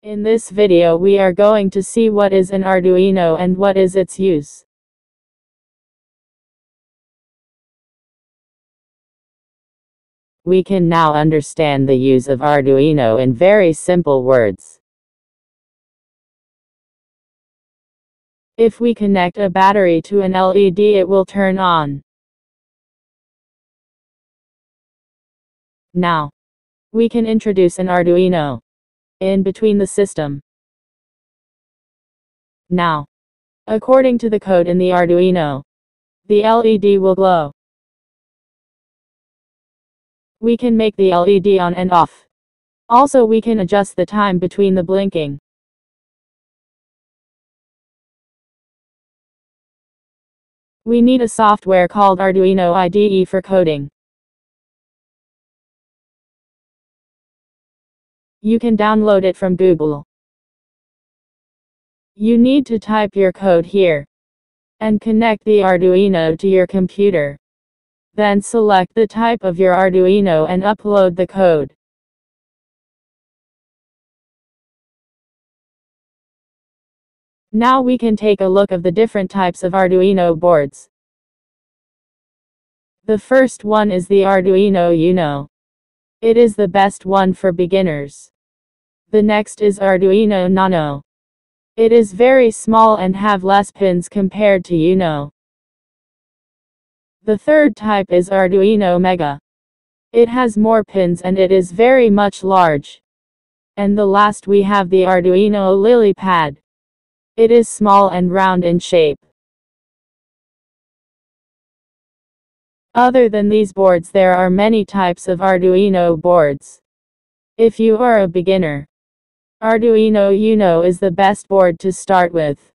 In this video we are going to see what is an Arduino and what is its use. We can now understand the use of Arduino in very simple words. If we connect a battery to an LED, it will turn on. Now, we can introduce an Arduino in between the system. Now, according to the code in the Arduino, the LED will glow. We can make the LED on and off. Also, we can adjust the time between the blinking. We need a software called Arduino IDE for coding. You can download it from Google. You need to type your code here and connect the Arduino to your computer. Then select the type of your Arduino and upload the code. Now we can take a look of the different types of Arduino boards. The first one is the Arduino Uno. It is the best one for beginners. The next is Arduino Nano. It is very small and have less pins compared to Uno. The third type is Arduino Mega. It has more pins and it is very much large. And the last we have the Arduino Lily Pad. It is small and round in shape. Other than these boards, there are many types of Arduino boards. If you are a beginner, Arduino Uno is the best board to start with.